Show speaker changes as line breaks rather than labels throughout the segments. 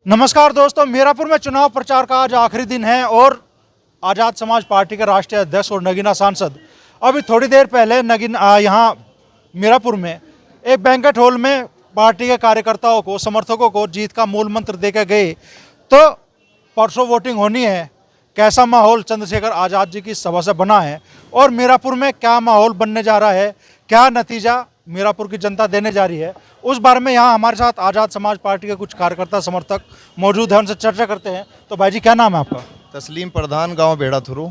नमस्कार दोस्तों, मीरापुर में चुनाव प्रचार का आज आखिरी दिन है और आज़ाद समाज पार्टी के राष्ट्रीय अध्यक्ष और नगीना सांसद अभी थोड़ी देर पहले यहाँ मीरापुर में एक बैंक्वेट हॉल में पार्टी के कार्यकर्ताओं को, समर्थकों को जीत का मूल मंत्र देकर गए। तो परसों वोटिंग होनी है, कैसा माहौल चंद्रशेखर आज़ाद जी की सभा से बना है और मीरापुर में क्या माहौल बनने जा रहा है, क्या नतीजा मीरापुर की जनता देने जा रही है, उस बारे में यहाँ हमारे साथ आज़ाद समाज पार्टी के कुछ कार्यकर्ता समर्थक मौजूद हैं, उनसे चर्चा करते हैं। तो भाई जी, क्या नाम है आपका?
तस्लीम प्रधान, गांव बेड़ा थुरू।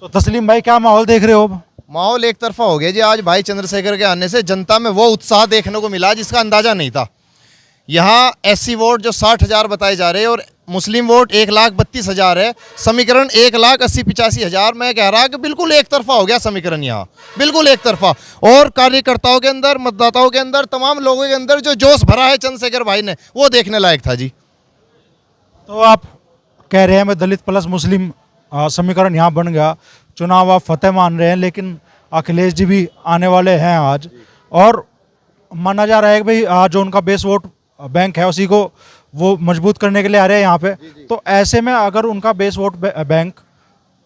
तो तस्लीम भाई, क्या माहौल देख रहे हो अब?
माहौल एक तरफा हो गया जी। आज भाई चंद्रशेखर के आने से जनता में वो उत्साह देखने को मिला जिसका अंदाजा नहीं था। यहाँ एससी वोट जो 60,000 बताए जा रहे हैं और मुस्लिम वोट 1,32,000 है, समीकरण 1,80,85,000। मैं कह रहा कि बिल्कुल एक तरफा हो गया समीकरण, यहाँ बिल्कुल एक तरफा। और कार्यकर्ताओं के अंदर, मतदाताओं के अंदर, तमाम लोगों के अंदर जो जोश भरा है चंद्रशेखर भाई ने, वो देखने लायक था जी।
तो आप कह रहे हैं मैं दलित प्लस मुस्लिम समीकरण यहाँ बन गया, चुनाव आप फतेह मान रहे हैं, लेकिन अखिलेश जी भी आने वाले हैं आज और माना जा रहा है कि भाई जो उनका बेस वोट बैंक है उसी को वो मजबूत करने के लिए आ रहे हैं यहाँ पे। तो ऐसे में अगर उनका बेस वोट बैंक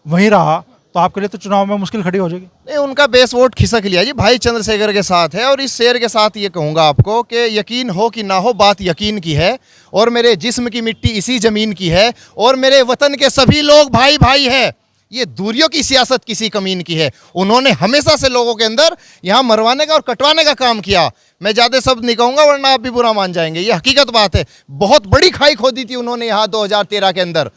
वहीं रहा तो आपके लिए तो चुनाव में मुश्किल खड़ी हो जाएगी।
नहीं, उनका बेस वोट खिसक लिया जी, भाई चंद्रशेखर के साथ है। और इस शेर के साथ ये कहूँगा आपको कि यकीन हो कि ना हो, बात यकीन की है। और मेरे जिस्म की मिट्टी इसी ज़मीन की है और मेरे वतन के सभी लोग भाई भाई है। ये दूरियों की सियासत किसी कमीन की है। उन्होंने हमेशा से लोगों के अंदर यहाँ मरवाने का और कटवाने का काम किया। मैं ज़्यादा शब्द नहीं कहूँगा वरना आप भी बुरा मान जाएंगे, ये हकीकत बात है। बहुत बड़ी खाई खोदी थी उन्होंने यहाँ 2013 के अंदर।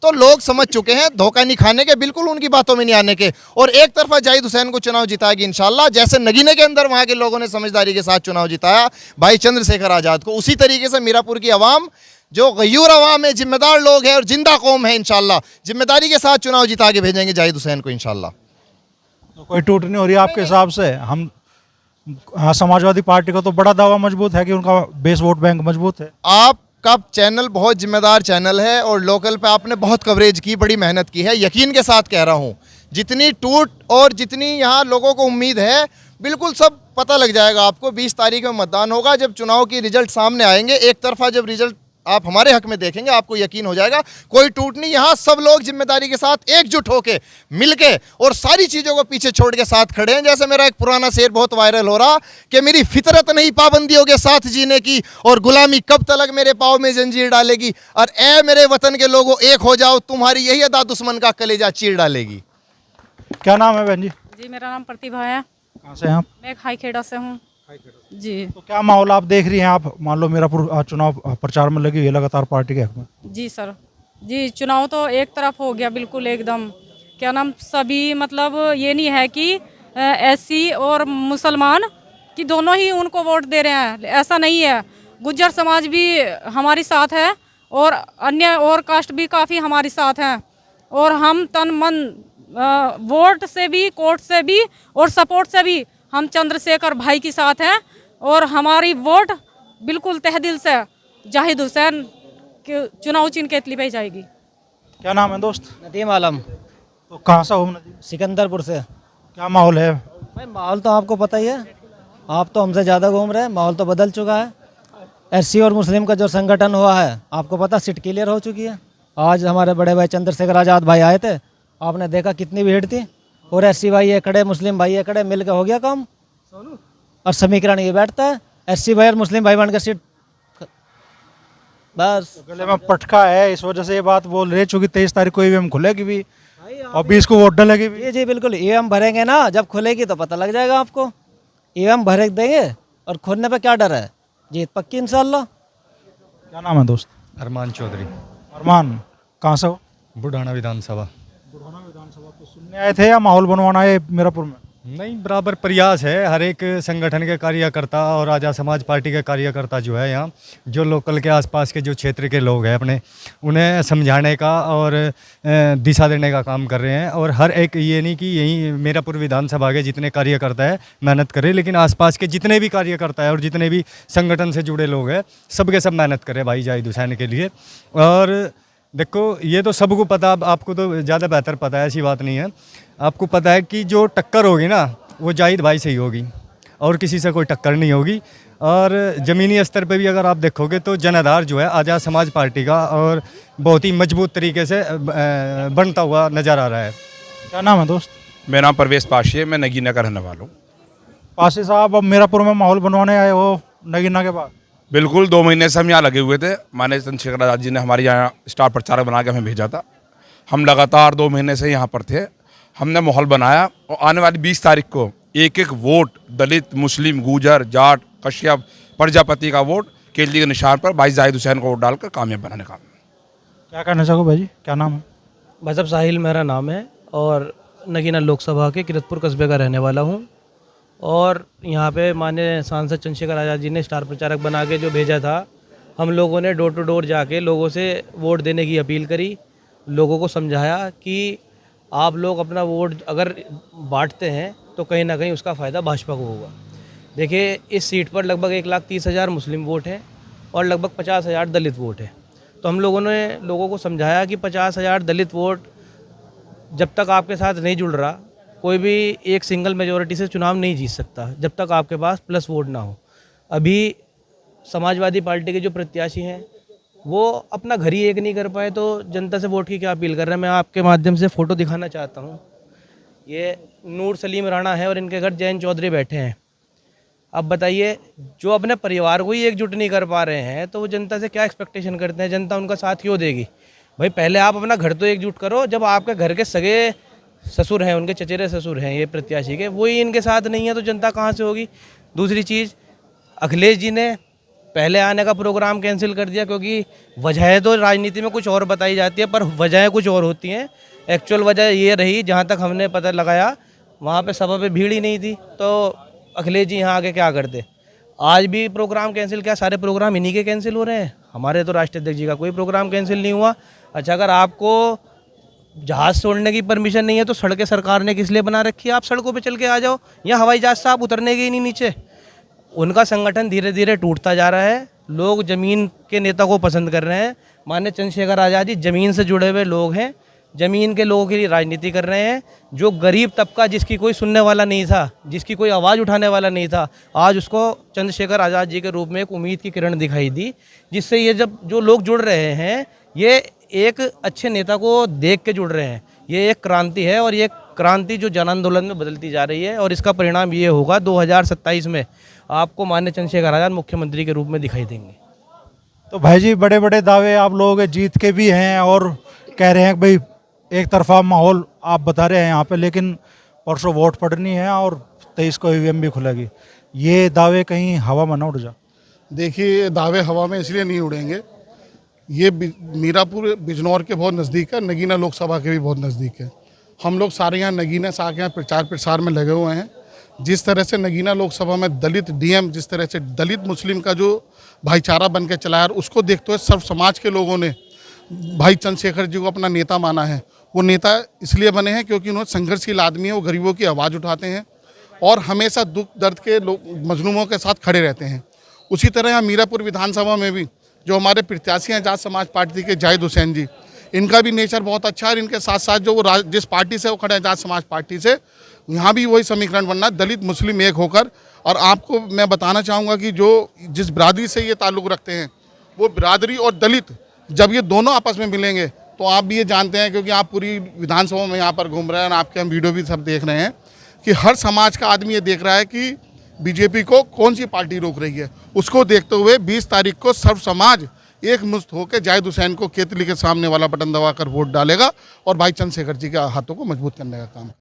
तो लोग समझ चुके हैं धोखा नहीं खाने के, बिल्कुल उनकी बातों में नहीं आने के। और एक तरफा जाहिद हुसैन को चुनाव जिताएगी इंशाल्लाह। जैसे नगीने के अंदर वहाँ के लोगों ने समझदारी के साथ चुनाव जिताया भाई चंद्रशेखर आज़ाद को, उसी तरीके से मीरापुर की आवाम जो गयूर अवाम है, जिम्मेदार लोग हैं और जिंदा कौम है, इंशाल्लाह जिम्मेदारी के साथ चुनाव जिता के भेजेंगे जाहिद हुसैन को इंशाल्लाह।
तो कोई टूट नहीं हो रही आपके हिसाब से? हम समाजवादी पार्टी का तो बड़ा दावा मजबूत है कि उनका बेस वोट बैंक मजबूत है।
आपका चैनल बहुत जिम्मेदार चैनल है और लोकल पे आपने बहुत कवरेज की, बड़ी मेहनत की है। यकीन के साथ कह रहा हूँ, जितनी टूट और जितनी यहाँ लोगों को उम्मीद है, बिल्कुल सब पता लग जाएगा आपको। 20 तारीख में मतदान होगा, जब चुनाव की रिजल्ट सामने आएंगे, एक तरफा जब रिजल्ट आप हमारे हक में देखेंगे, आपको यकीन हो जाएगा कोई टूट नहीं। यहाँ सब लोग जिम्मेदारी के साथ एकजुट होके, मिलके और सारी चीज़ों को पीछे छोड़ के साथ खड़े हैं। जैसे मेरा एक पुराना शेर बहुत वायरल हो रहा कि मेरी फितरत नहीं पाबंदियों के साथ जीने की और गुलामी कब तलक मेरे पाँव में जंजीर डालेगी। और ए मेरे वतन के लोगों, एक हो जाओ, तुम्हारी यही अदा दुश्मन का कलेजा चीर डालेगी।
क्या नाम है बहन जी?
जी, मेरा नाम प्रतिभा है।
कहाँ से हैं आप?
मैं खाईखेड़ा से हूँ जी।
तो क्या माहौल आप देख रही हैं? आप मान लो मीरापुर चुनाव प्रचार में लगी हुई है लगातार पार्टी के हक में।
जी सर, जी चुनाव तो एक तरफ हो गया बिल्कुल एकदम। क्या नाम, सभी मतलब ये नहीं है कि एससी और मुसलमान कि दोनों ही उनको वोट दे रहे हैं, ऐसा नहीं है। गुज्जर समाज भी हमारी साथ है और अन्य और कास्ट भी काफ़ी हमारी साथ हैं। और हम तन मन वोट से भी, कोर्ट से भी और सपोर्ट से भी हम चंद्रशेखर भाई के साथ हैं। और हमारी वोट बिल्कुल तहे दिल से जाहिद हुसैन के चुनाव चिन्ह के लिए जाएगी।
क्या नाम है दोस्त?
नदीम आलम।
तो कहाँ से हो नदीम?
सिकंदरपुर से।
क्या माहौल है?
भाई माहौल तो आपको पता ही है, आप तो हमसे ज़्यादा घूम रहे हैं। माहौल तो बदल चुका है। एससी और मुस्लिम का जो संगठन हुआ है, आपको पता, सीट क्लियर हो चुकी है। आज हमारे बड़े भाई चंद्रशेखर आज़ाद भाई आए थे, आपने देखा कितनी भीड़ थी। और एससी भाई ये खड़े, मुस्लिम भाई ये खड़े, मिल के हो गया काम। और समीकरण ये बैठता है, एससी भाई और मुस्लिम भाई बनकर सीट बस।
गले में पटका है, इस वजह से ये बात बोल रहे, चूंकि 23 तारीख को ईवीएम खुलेगी भी और 20 को वोट डलेगी भी।
जी जी बिल्कुल, ईवीएम भरेंगे ना, जब खुलेगी तो पता लग जाएगा आपको। ईवीएम भर देंगे और खुलने पे क्या डर है, जीत पक्की इंशाल्लाह।
क्या नाम है दोस्त?
अरमान चौधरी,
अरमान, कहाँ से हो?
बुढ़ाना विधानसभा।
बुढ़ाना विधानसभा तो सुनने आए थे या माहौल बनवाना है मीरापुर में?
नहीं, बराबर प्रयास है हर एक संगठन के कार्यकर्ता और आज़ाद समाज पार्टी के कार्यकर्ता जो है, यहाँ जो लोकल के आसपास के जो क्षेत्र के लोग हैं अपने, उन्हें समझाने का और दिशा देने का काम कर रहे हैं। और हर एक, ये नहीं कि यहीं मीरापुर विधानसभा के जितने कार्यकर्ता है मेहनत कर रहे हैं, लेकिन आसपास के जितने भी कार्यकर्ता है और जितने भी संगठन से जुड़े लोग हैं, सब के सब मेहनत करें भाई जाहिद हुसैन के लिए। और देखो, ये तो सबको पता, आपको तो ज़्यादा बेहतर पता है, ऐसी बात नहीं है। आपको पता है कि जो टक्कर होगी ना, वो जाहिद भाई से ही होगी और किसी से कोई टक्कर नहीं होगी। और ज़मीनी स्तर पे भी अगर आप देखोगे तो जनाधार जो है आज़ाद समाज पार्टी का और बहुत ही मजबूत तरीके से बनता हुआ नज़र आ रहा है।
क्या नाम है दोस्त?
मेरा नाम परवेश पाशी है, मैं नगीना का रहने वाला हूँ।
पासी साहब, अब मीरापुर में माहौल बनवाने आए हो नगीना के बाद?
बिल्कुल 2 महीने से हम यहाँ लगे हुए थे। माननीय चंद्रशेखर आज़ाद जी ने हमारे यहाँ स्टार प्रचारक बना के हमें भेजा था। हम लगातार 2 महीने से यहाँ पर थे। हमने माहौल बनाया और आने वाली 20 तारीख को एक एक वोट दलित, मुस्लिम, गुजर, जाट, कश्यप, प्रजापति का वोट केजरी के निशान पर भाई जाहिद हुसैन को वोट डालकर कामयाब बनाने का।
क्या कहना चाहोगे भाई जी, क्या नाम है?
भाई साहब साहिल मेरा नाम है और नगीना लोकसभा के किरतपुर कस्बे का रहने वाला हूँ। और यहाँ पे माननीय सांसद चंद्रशेखर आज़ाद जी ने स्टार प्रचारक बना के जो भेजा था, हम लोगों ने डोर टू डोर जाके लोगों से वोट देने की अपील करी, लोगों को समझाया कि आप लोग अपना वोट अगर बांटते हैं तो कहीं ना कहीं उसका फ़ायदा भाजपा को होगा। देखिए, इस सीट पर लगभग 1,30,000 मुस्लिम वोट हैं और लगभग 50,000 दलित वोट हैं। तो हम लोगों ने लोगों को समझाया कि 50,000 दलित वोट जब तक आपके साथ नहीं जुड़ रहा, कोई भी एक सिंगल मेजॉरिटी से चुनाव नहीं जीत सकता जब तक आपके पास प्लस वोट ना हो। अभी समाजवादी पार्टी के जो प्रत्याशी हैं वो अपना घर ही एक नहीं कर पाए, तो जनता से वोट की क्या अपील कर रहे हैं। मैं आपके माध्यम से फ़ोटो दिखाना चाहता हूँ। ये नूर सलीम राणा है और इनके घर जैन चौधरी बैठे हैं। अब बताइए, जो अपने परिवार को ही एकजुट नहीं कर पा रहे हैं तो वो जनता से क्या एक्सपेक्टेशन करते हैं? जनता उनका साथ क्यों देगी? भाई पहले आप अपना घर तो एकजुट करो। जब आपके घर के सगे ससुर हैं, उनके चचेरे ससुर हैं ये प्रत्याशी के, वही इनके साथ नहीं है तो जनता कहाँ से होगी? दूसरी चीज़, अखिलेश जी ने पहले आने का प्रोग्राम कैंसिल कर दिया क्योंकि वजह तो राजनीति में कुछ और बताई जाती है पर वजहें कुछ और होती हैं। एक्चुअल वजह ये रही, जहाँ तक हमने पता लगाया वहाँ पे सभा पे भीड़ ही नहीं थी, तो अखिलेश जी यहाँ आके क्या करते? आज भी प्रोग्राम कैंसिल, क्या सारे प्रोग्राम इन्हीं के कैंसिल हो रहे हैं? हमारे तो राष्ट्रीय अध्यक्ष जी का कोई प्रोग्राम कैंसिल नहीं हुआ। अच्छा, अगर आपको जहाज़ छोड़ने की परमिशन नहीं है तो सड़कें सरकार ने किस लिए बना रखी है? आप सड़कों पे चल के आ जाओ, या हवाई जहाज़ से आप उतरने के ही नहीं नीचे। उनका संगठन धीरे धीरे टूटता जा रहा है। लोग ज़मीन के नेता को पसंद कर रहे हैं। माननीय चंद्रशेखर आज़ाद जी ज़मीन से जुड़े हुए लोग हैं, ज़मीन के लोगों के लिए राजनीति कर रहे हैं। जो गरीब तबका जिसकी कोई सुनने वाला नहीं था, जिसकी कोई आवाज़ उठाने वाला नहीं था, आज उसको चंद्रशेखर आज़ाद जी के रूप में एक उम्मीद की किरण दिखाई दी, जिससे ये जब जो लोग जुड़ रहे हैं ये एक अच्छे नेता को देख के जुड़ रहे हैं। ये एक क्रांति है और ये क्रांति जो जन आंदोलन में बदलती जा रही है और इसका परिणाम ये होगा 2027 में आपको माननीय चंद्रशेखर आज़ाद मुख्यमंत्री के रूप में दिखाई देंगे।
तो भाई जी, बड़े बड़े दावे आप लोग जीत के भी हैं और कह रहे हैं कि भाई एक तरफा माहौल आप बता रहे हैं यहाँ पे, लेकिन परसों वोट पड़नी है और 23 को ईवीएम भी खुलेगी। ये दावे कहीं हवा में ना उड़ जा?
देखिए, दावे हवा में इसलिए नहीं उड़ेंगे, ये मीरापुर बिजनौर के बहुत नज़दीक है, नगीना लोकसभा के भी बहुत नज़दीक है। हम लोग सारे यहाँ नगीना से आके यहाँ प्रचार प्रसार में लगे हुए हैं। जिस तरह से नगीना लोकसभा में दलित डीएम, जिस तरह से दलित मुस्लिम का जो भाईचारा बन के चलाया, उसको देखते हुए सर्व समाज के लोगों ने भाई चंद्रशेखर जी को अपना नेता माना है। वो नेता इसलिए बने हैं क्योंकि उन्होंने संघर्षशील आदमी है, वो गरीबों की आवाज़ उठाते हैं और हमेशा दुख दर्द के मजलूमों के साथ खड़े रहते हैं। उसी तरह यहाँ मीरापुर विधानसभा में भी जो हमारे प्रत्याशी हैं आज़ाद समाज पार्टी के जाहिद हुसैन जी, इनका भी नेचर बहुत अच्छा है। और इनके साथ साथ जो वो जिस पार्टी से वो खड़े हैं आज़ाद समाज पार्टी से, यहाँ भी वही समीकरण बनना है, दलित मुस्लिम एक होकर। और आपको मैं बताना चाहूँगा कि जो जिस बिरादरी से ये ताल्लुक़ रखते हैं, वो बिरादरी और दलित जब ये दोनों आपस में मिलेंगे तो आप भी ये जानते हैं, क्योंकि आप पूरी विधानसभा में यहाँ पर घूम रहे हैं और आपके हम वीडियो भी सब देख रहे हैं कि हर समाज का आदमी ये देख रहा है कि बीजेपी को कौन सी पार्टी रोक रही है। उसको देखते हुए 20 तारीख को सर्व समाज एक मुश्त होकर जाहिद हुसैन को केतली के सामने वाला बटन दबाकर वोट डालेगा और भाई चंद्रशेखर जी के हाथों को मजबूत करने का काम।